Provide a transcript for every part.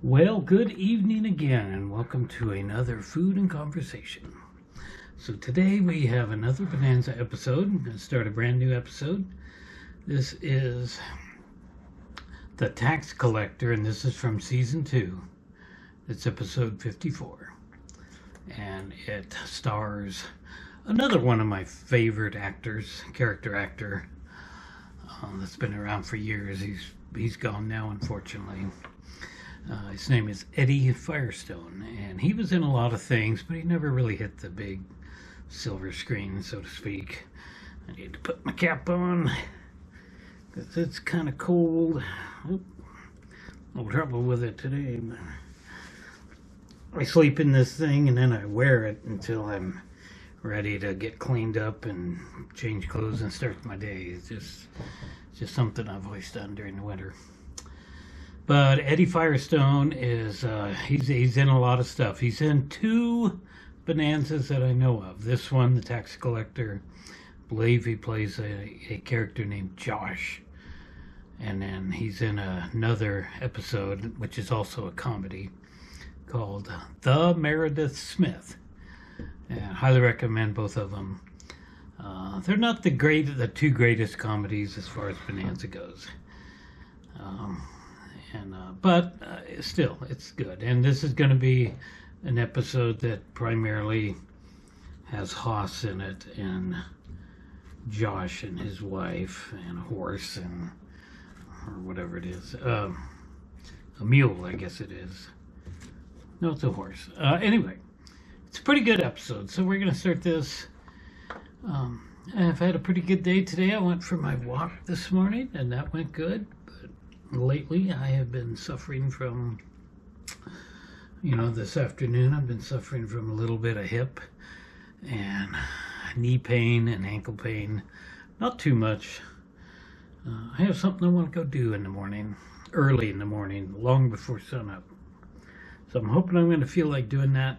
Well, good evening again, and welcome to another Food and Conversation. So today we have another Bonanza episode. I'm going to start a brand new episode. This is The Tax Collector, and this is from Season 2. It's episode 54. And it stars another one of my favorite actors, character actor, that's been around for years. He's gone now, unfortunately. His name is Eddie Firestone, and he was in a lot of things, but he never really hit the big silver screen, so to speak. I need to put my cap on, because it's kind of cold. No trouble with it today. But I sleep in this thing, and then I wear it until I'm ready to get cleaned up and change clothes and start my day. It's just something I've always done during the winter. But Eddie Firestone is, he's in a lot of stuff. He's in 2 Bonanzas that I know of. This one, The Tax Collector, I believe he plays a character named Josh. And then he's in another episode, which is also a comedy, called The Meredith Smith. And I highly recommend both of them. They're not the 2 greatest comedies as far as Bonanza goes. But still, it's good. And this is going to be an episode that primarily has Haas in it, and Josh and his wife, and a horse, or whatever it is. A mule, I guess it is. No, it's a horse. Anyway, it's a pretty good episode. So we're going to start this. I've had a pretty good day today. I went for my walk this morning, and that went good. Lately, I have been suffering from, this afternoon, I've been suffering from a little bit of hip and knee pain and ankle pain. Not too much. I have something I want to go do in the morning, early in the morning, long before sunup. So I'm hoping I'm going to feel like doing that.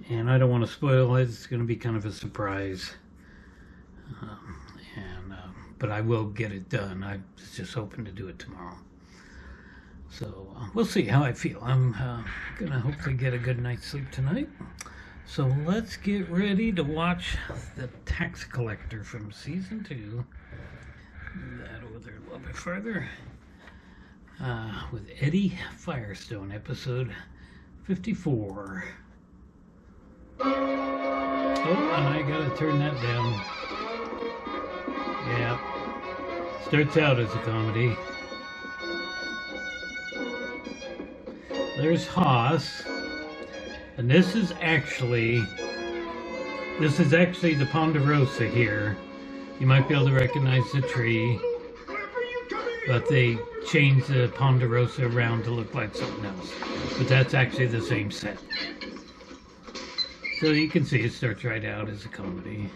And I don't want to spoil it. It's going to be kind of a surprise. But I will get it done. I was just hoping to do it tomorrow. So we'll see how I feel. I'm going to hopefully get a good night's sleep tonight. So let's get ready to watch The Tax Collector from Season 2. Move that over there a little bit further. With Eddie Firestone, episode 54. Oh, and I got to turn that down. Yeah, starts out as a comedy. There's Haas, and this is actually the Ponderosa here. You might be able to recognize the tree, but they changed the Ponderosa around to look like something else. But that's actually the same set. So you can see it starts right out as a comedy.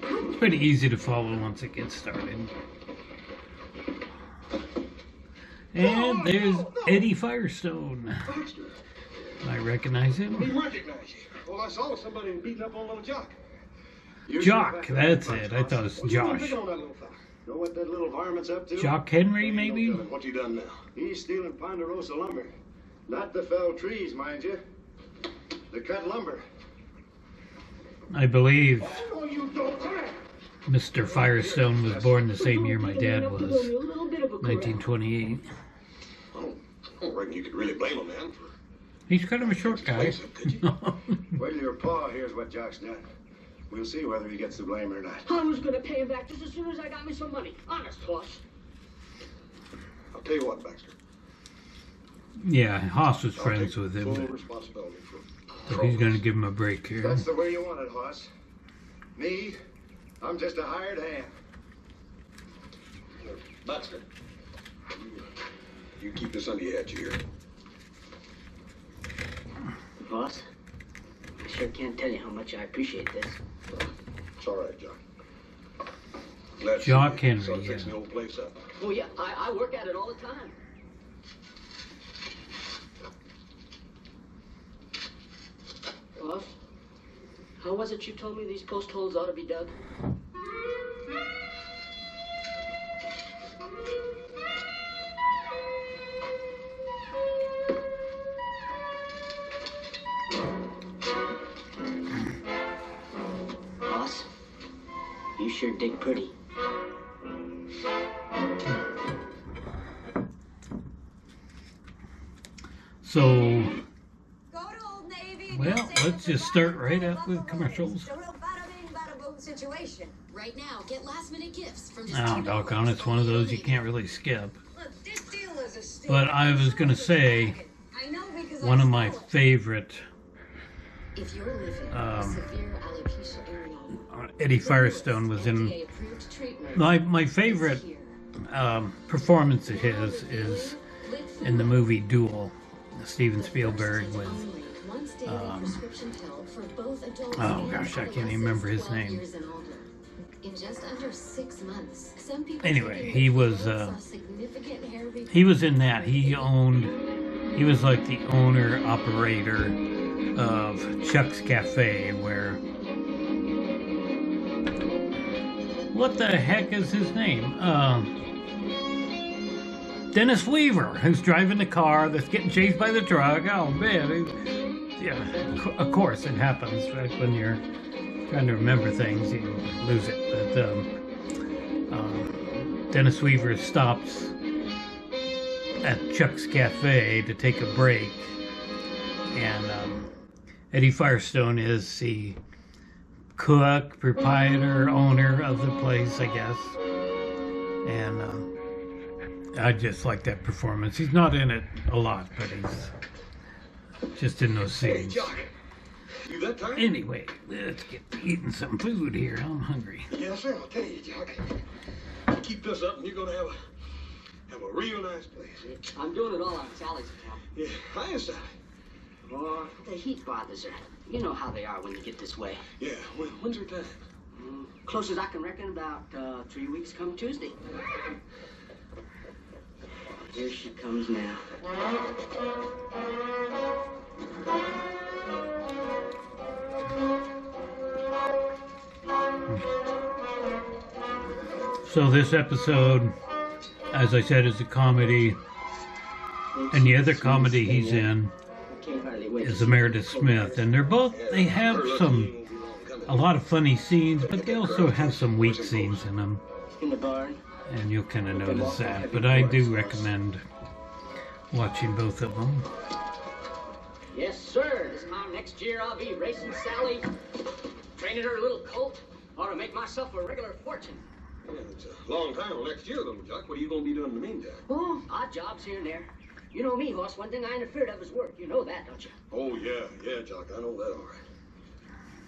It's pretty easy to follow once it gets started. And there's Eddie Firestone. I recognize him. He recognized you. Well, I saw somebody beating up on little Jock. Jock, that's it. I thought it was Josh. Know what that little varmint's up to? Jock Henry, maybe? What you done now? He's stealing Ponderosa lumber. Not the fell trees, mind you. The cut lumber. I believe Mr. Firestone was born the same year my dad was, 1928. I don't reckon you could really blame a man for... He's kind of a short guy. Well, your pa here's what Jock's done. We'll see whether he gets the blame or not. I was going to pay him back just as soon as I got me some money. Honest, boss. I'll tell you what, Baxter. Yeah, Haas was friends with him. Full responsibility for So he's going to give him a break here. That's the way you want it, Haas. Me, I'm just a hired hand. Baxter, you keep this under your hat here. Boss, I sure can't tell you how much I appreciate this. It's all right, Jock. Glad to Jock see you. Henry, Son yeah. fixing the old place up. Oh, yeah, I work at it all the time. Boss, how was it you told me these post holes ought to be dug? Boss, you sure dig pretty. So, well, let's just start right out with commercials. Situation. Right now, get last minute gifts from just Oh, doggone, it's one of those you can't really skip. Look, this deal is a steal. But I was going to say, I know because one I of my stole it. favorite If you're living with severe alopecia areata, Eddie Firestone was in. FDA-approved treatment My favorite here. performance of his is in the movie Duel, Steven Spielberg with. Once daily prescription pill for both adults Oh and gosh, I can't even adolescents remember his 12 name. years and older. In just under 6 months, some people Anyway, taking he the was pill saw significant hair regrowth. he was in that. He was like the owner operator of Chuck's Cafe, where. What the heck is his name? Dennis Weaver, who's driving the car that's getting chased by the truck. Oh man, yeah, of course it happens, right? When you're trying to remember things, you lose it. But Dennis Weaver stops at Chuck's Cafe to take a break, and Eddie Firestone is the cook, proprietor, owner of the place, I guess. And I just like that performance. He's not in it a lot, but he's just in those Hey, scenes. Jock. You that tired? Anyway, let's get to eating some food here. I'm hungry. Yes, sir. I'll tell you, Jock. Keep this up, and you're gonna have a real nice place. I'm doing it all on Sally's account. Yeah, hi, Sally. Oh, the heat bothers her. You know how they are when you get this way. Yeah, when's her time? Close as I can reckon, about 3 weeks come Tuesday. Here she comes now. So this episode, as I said, is a comedy, and the other comedy he's in is Meredith Smith, and they have a lot of funny scenes, but they also have some weak scenes in them, In the barn. and you'll kind of notice that. But I do recommend watching both of them. Yes, sir. This time next year I'll be racing Sally, training her little colt, or to make myself a regular fortune. Yeah, it's a long time till next year, though, Jock. What are you gonna be doing in the meantime? Oh, odd jobs here and there. You know me, Hoss. One thing I ain't afraid of is work. You know that, don't you? Oh, yeah, Jock. I know that all right.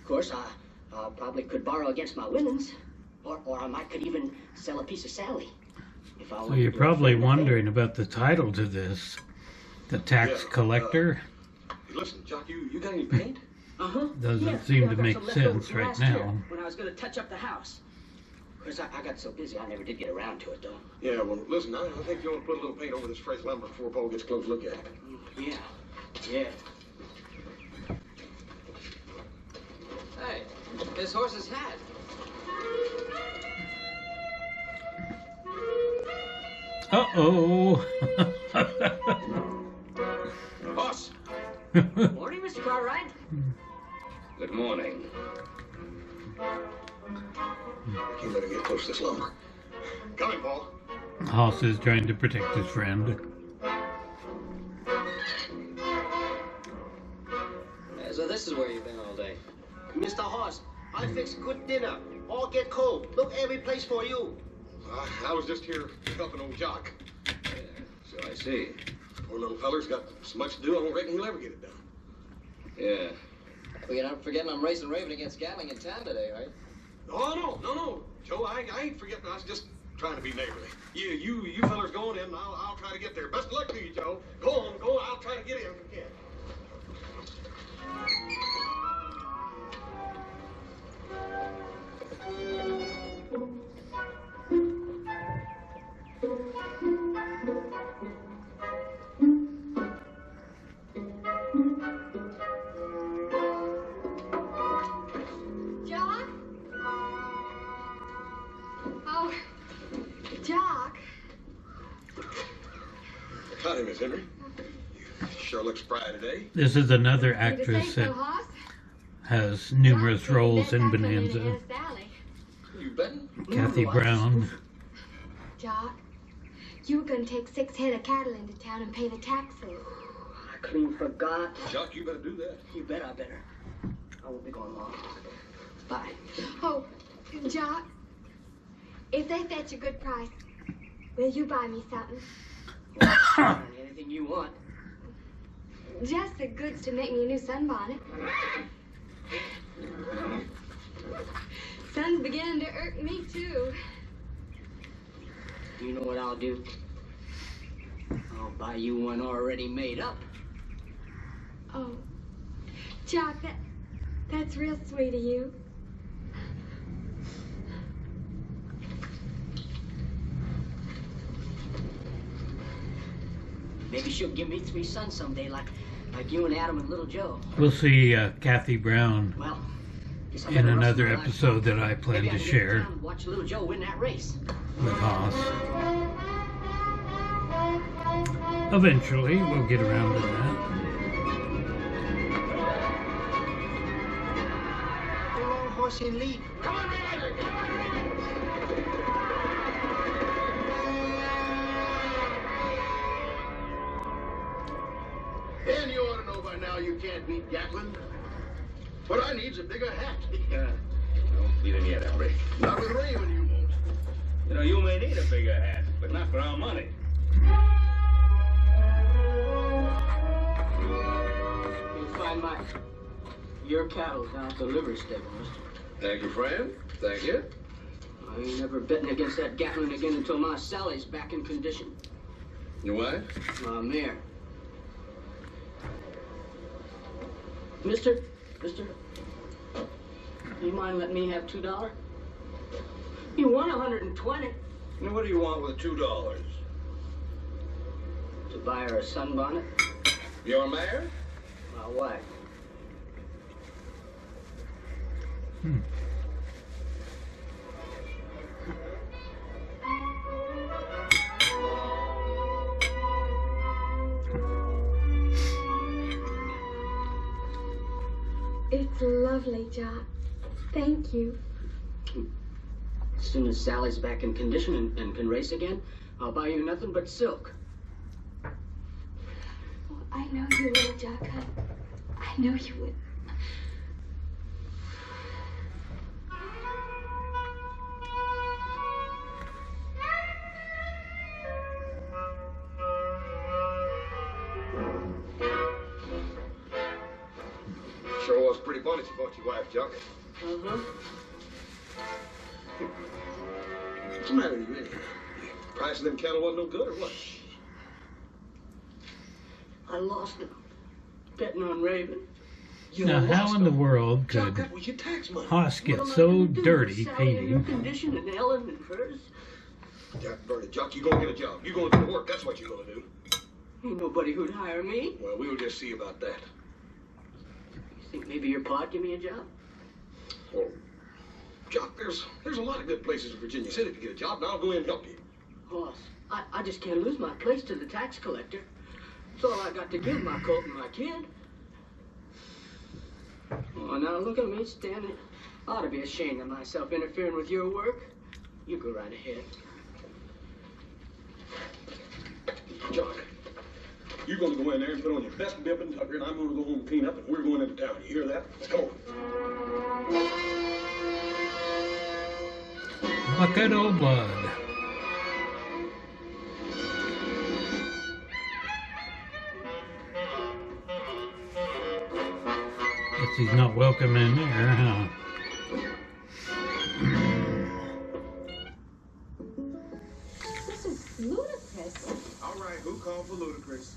Of course, I probably could borrow against my winnings, or I might could even sell a piece of Sally. If I So wanted you're to probably afford that. wondering about the title to this, The Tax Yeah, Collector. Hey, listen, Jock, you got any paint? Uh-huh. Doesn't seem I to got make some left over sense from right last now. year when I was going to touch up the house. Of course, I got so busy I never did get around to it, though. Yeah, well, listen, I think you want to put a little paint over this fresh lumber before Paul gets a close look at it. Yeah. Hey, this horse's hat. Uh-oh. Boss! Morning, Mr. Cartwright. Good morning. You better get close to this lumber. Coming, Paul. Hoss is trying to protect his friend. So this is where you've been all day. Mr. Hoss, I fix good dinner. All get cold. Look every place for you. I was just here helping old Jock. So I see. Poor little feller's got so much to do, I don't reckon he'll ever get it done. Yeah. Well, you're not forgetting I'm racing Raven against Gatling in town today, right? Oh, no. Joe, I ain't forgetting. I was just trying to be neighborly. You fellers going in, and I'll try to get there. Best of luck to you, Joe. Go on. I'll try to get in if we can. Jock? Oh, Jock. Howdy, Miss Henry. You sure look spry today. This is another actress that has numerous roles in Bonanza. You betting? Kathy Brown. Jock, you were going to take 6 head of cattle into town and pay the taxes. I clean forgot. Jock, you better do that. You bet I better. I won't be going long. Bye. Oh, Jock, if they fetch a good price, will you buy me something? Anything you want. Just the goods to make me a new sunbonnet. Sun's beginning to irk me, too. You know what I'll do? I'll buy you one already made up. Oh, Jock, that's real sweet of you. Maybe she'll give me 3 sons someday, like you and Adam and little Joe. We'll see Kathy Brown Well, in another episode that I plan maybe to I can share get down and watch little Joe win that race. with Haas. Eventually, we'll get around to that. Go on, horse and lead. Come on, man. And you ought to know by now you can't beat Gatlin. What I need's a bigger hat. Don't beat him yet, Henry. Not with Raymond, you won't. You know, you may need a bigger hat, but not for our money. You'll find your cattle down at the livery stable, mister. Thank you, friend. Thank you. I ain't never betting against that Gatlin again until my Sally's back in condition. Your wife? My mare. Mister, you mind letting me have $2? You won 120 Now, what do you want with $2? to buy her a sunbonnet. Your mare? My wife. It's lovely, Jock. Thank you. As soon as Sally's back in condition and can race again, I'll buy you nothing but silk. Oh, I know you will, Jock. I know you will. Sure was pretty bonnet you bought your wife, Jock. Uh-huh. What's the matter with you, anyway? Price of them cattle wasn't no good, or what? I lost it. Betting on Raven. Now, how in the world Jock, could that was your tax money. Haas get What am I so gonna do? dirty Sally in her painting? condition and Ellen and hers. Jock, burn it, Jock. You gonna get a job. You gonna do the work. That's what you gonna do. Ain't nobody who'd hire me. Well, we'll just see about that. You think maybe your pa'd give me a job? Oh, Jock, there's a lot of good places in Virginia City to get a job, and I'll go in and help you. Boss, I just can't lose my place to the tax collector. That's all I got to give my colt and my kid. Oh, now look at me standing. I ought to be ashamed of myself interfering with your work. You go right ahead. Jock, you're gonna go in there and put on your best bib and tucker, and I'm gonna go home and clean up, and we're going into town. You hear that? Let's go. Bucket o' blood. Guess he's not welcome in there, huh? This is ludicrous. All right, who called for ludicrous?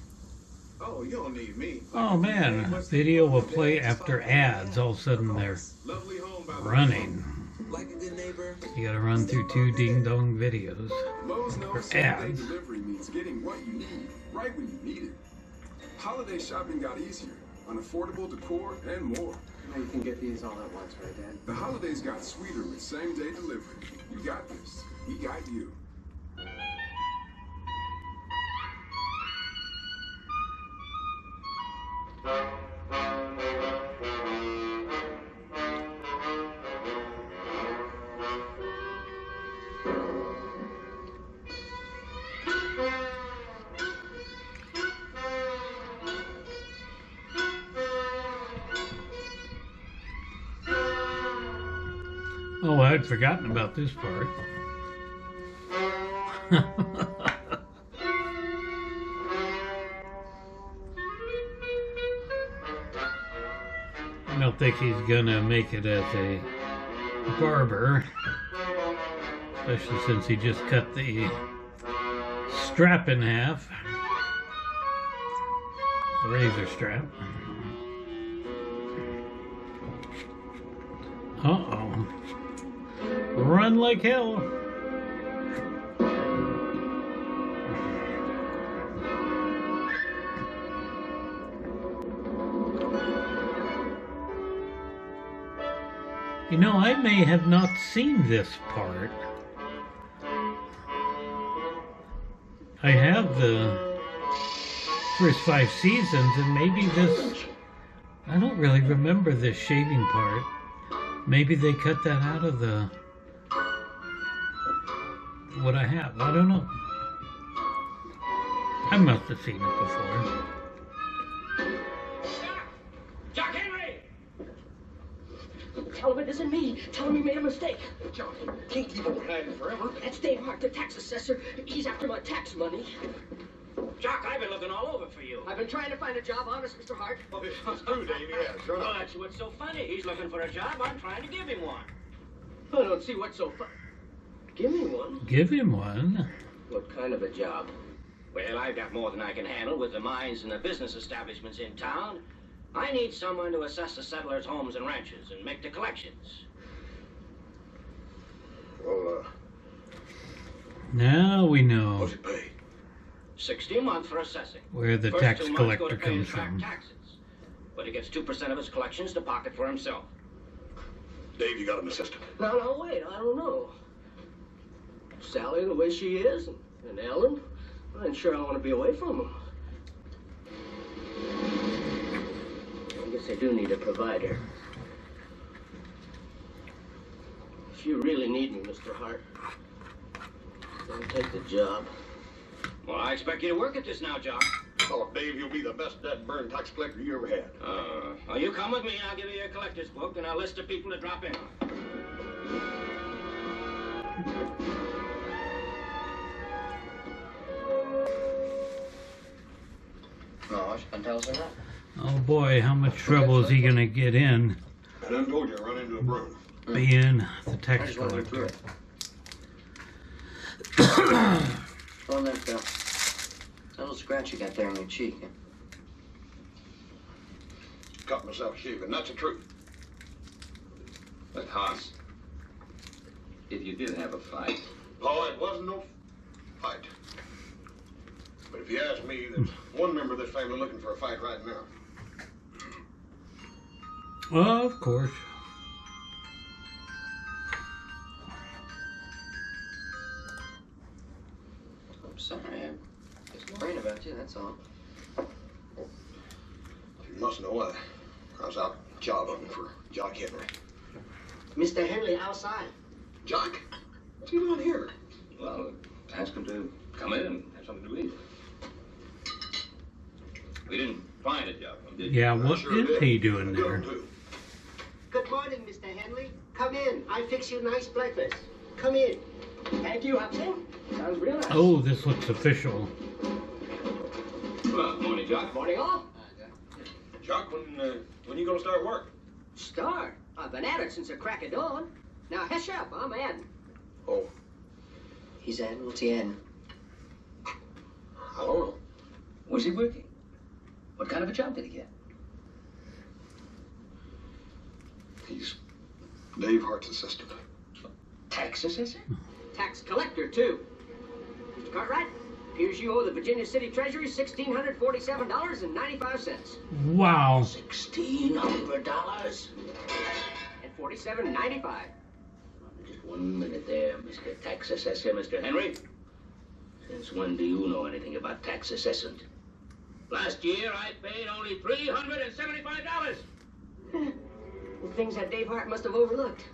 Oh, you don't need me. Oh man, video will play after ads. All of a sudden they're Lovely home, by the way. running. Like a good neighbor. You gotta run through 2 ding-dong videos. Lowe's For knows same-day ads. delivery means getting what you need, right when you need it. Holiday shopping got easier, on affordable decor and more. Now you can get these all at once, right, Dad? The holidays got sweeter with same-day delivery. You got this. We got you. I'd forgotten about this part. I don't think he's gonna make it as a barber, especially since he just cut the strap in half, the razor strap. Uh-oh. Run like hell. You know, I may have not seen this part. I have the first 5 seasons, and maybe this... I don't really remember this shaving part. Maybe they cut that out of the... what I have. I don't know. I must have seen it before. Jock Henry! Tell him it isn't me. Tell him he made a mistake. Jock, can't keep on hiding forever. That's Dave Hart, the tax assessor. He's after my tax money. Jock, I've been looking all over for you. I've been trying to find a job, honest, Mr. Hart. Well, it's true, Dave. Yeah, sure Well, enough. that's what's so funny. He's looking for a job. I'm trying to give him one. I don't see what's so fun. Give me one. Give him one. What kind of a job? Well, I've got more than I can handle with the mines and the business establishments in town. I need someone to assess the settlers' homes and ranches and make the collections. Well, Now we know what's it pay? $60 a month for assessing. where the First tax 2 months go collector to pay his comes back from. taxes. But he gets 2% of his collections to pocket for himself. Dave, you got an assistant. No, wait, I don't know. Sally, the way she is, and Ellen, I ain't sure I want to be away from them. I guess I do need a provider. If you really need me, Mr. Hart, then take the job. Well, I expect you to work at this now, Jock. Oh, Dave, you'll be the best dead burn tax collector you ever had. Well, you come with me and I'll give you your collector's book and a list of people to drop in on. No, she can tell us that. Oh boy, how much trouble is he gonna get in I done told you I run into a broom. being the I tax just want to go through collector? it. Oh, that little scratch you got there on your cheek. Cut myself shaving. That's the truth. But Haas, if you did have a fight, Oh, it wasn't no fight. But if you ask me, there's one member of this family looking for a fight right now. Of course. I'm sorry, I'm just worried about you, that's all. You must know I was out job hunting for Jock Henry. Mr. Henley outside. Jock? What's he doing here? well, ask him to come in and have something to eat. We didn't find a job, did you? Yeah, I what sure is did. he doing Good there? one, too. Good morning, Mr. Henley. Come in. I fix you a nice breakfast. Come in. Thank you, Hobson. Sounds real nice. Oh, this looks official. Well, morning, Jock. Morning, all. Jock, when you gonna start work? Start. I've been at it since the crack of dawn. Now, hush up. I'm adding. Oh, He's adding, what's he adding? I don't know. Was he working? What kind of a job did he get? He's Dave Hart's assistant. Tax assessor? Tax collector, too. Mr. Cartwright, appears you owe the Virginia City Treasury $1,647.95. Wow. $1,600? And $47.95. Just 1 minute there, Mr. Tax Assessor, Mr. Henry. Since when do you know anything about tax assessment? Last year, I paid only $375. The things that Dave Hart must have overlooked.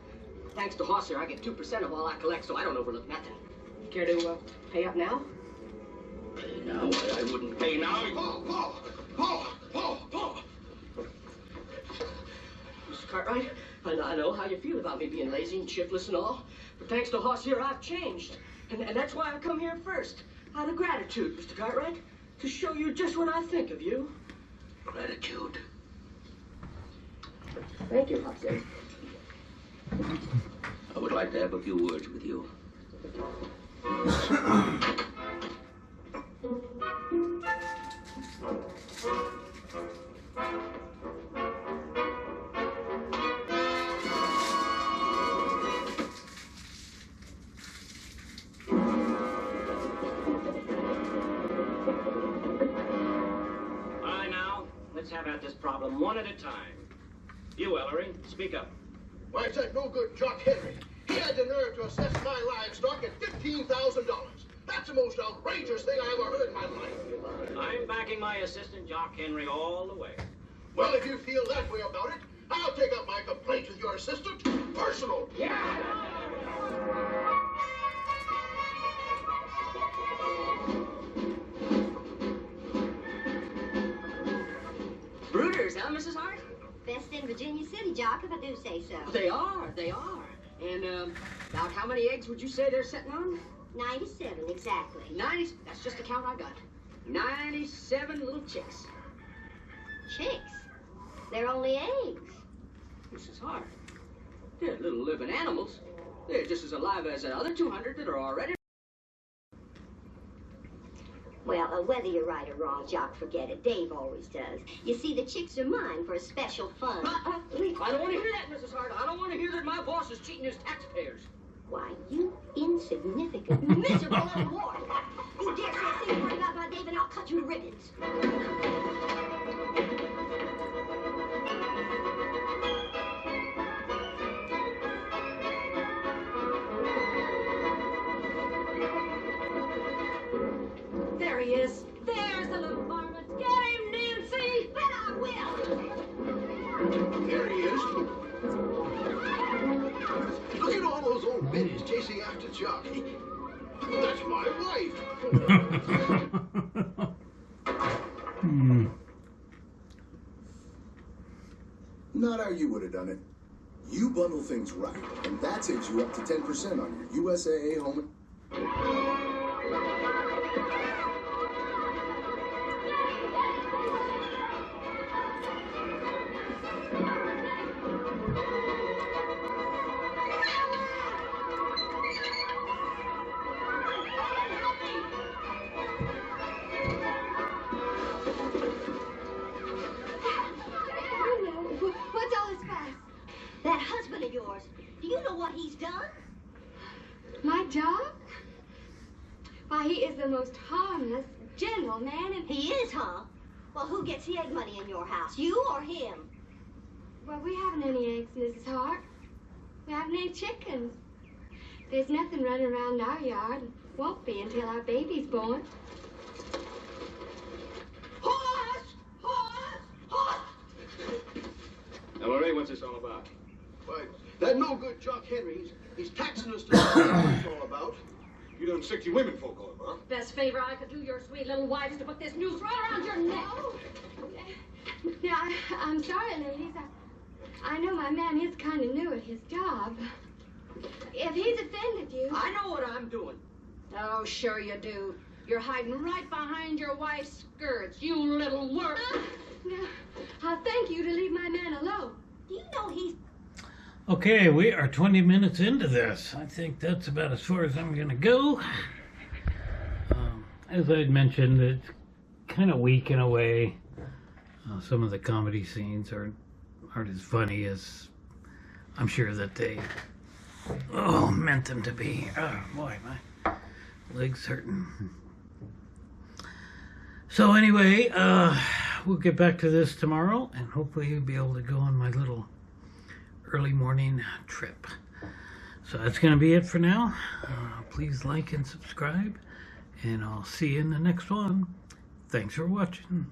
Thanks to Hosser, I get 2% of all I collect, so I don't overlook nothing. Care to pay up now? Pay now? I wouldn't pay now. Paul! Mr. Cartwright, I know how you feel about me being lazy and shiftless and all, but thanks to Hoss here, I've changed. And that's why I come here first, out of gratitude, Mr. Cartwright, to show you just what I think of you. Gratitude. Thank you, Hoss. I would like to have a few words with you. Let's have at this problem one at a time. You, Ellery, speak up. Why, it's that no good Jock Henry. He had the nerve to assess my livestock at $15,000. That's the most outrageous thing I ever heard in my life. I'm backing my assistant, Jock Henry, all the way. Well, if you feel that way about it, I'll take up my complaint with your assistant. Personal. Yeah! Brooders, huh, Mrs. Hart? Best in Virginia City, Jock, if I do say so. They are. And, about how many eggs would you say they're sitting on? 97, exactly. 90, that's just the count I got. 97 little chicks. Chicks? They're only eggs. Mrs. Hart, they're little living animals. They're just as alive as the other 200 that are already... Well, whether you're right or wrong, Jock, forget it. Dave always does. You see, the chicks are mine for a special fund. Please, I don't want to hear that, Mrs. Hart. I don't want to hear that my boss is cheating his taxpayers. Why, you insignificant, miserable little whore. You dare say a single word about my Dave and I'll cut you to ribbons. There he is. There's the little varmint. Get him, Nancy! But I will! There he is. Look at all those old biddies chasing after Jock. That's my wife. Not how you would have done it. You bundle things right, and that takes you up to 10% on your USAA home. What's all this fuss? That husband of yours, do you know what he's done? My Jock? Why, he is the most harmless, gentle man, and... He is, huh? Well, who gets the egg money in your house, you or him? Well, we haven't any eggs, Mrs. Hart. We haven't any chickens. There's nothing running around our yard. Won't be until our baby's born. Ellery, what's this all about? Why, that no good Jock Henry, he's taxing us to know what it's all about. You done 60 women folk on him, huh? Best favor I could do your sweet little wife is to put this noose right around your neck. Yeah, I'm sorry, ladies. I know my man is kind of new at his job. If he's offended you... I know what I'm doing. Oh, sure you do. You're hiding right behind your wife's skirts, you little worm. No, I'll thank you to leave my man alone. Do you know he's... Okay, we are 20 minutes into this. I think that's about as far as I'm going to go. As I had mentioned, it's kind of weak in a way. Some of the comedy scenes aren't as funny as I'm sure that they meant them to be. Oh boy, my leg's hurting. So anyway, we'll get back to this tomorrow, and hopefully you'll be able to go on my little early morning trip. So that's going to be it for now. Please like and subscribe, and I'll see you in the next one. Thanks for watching.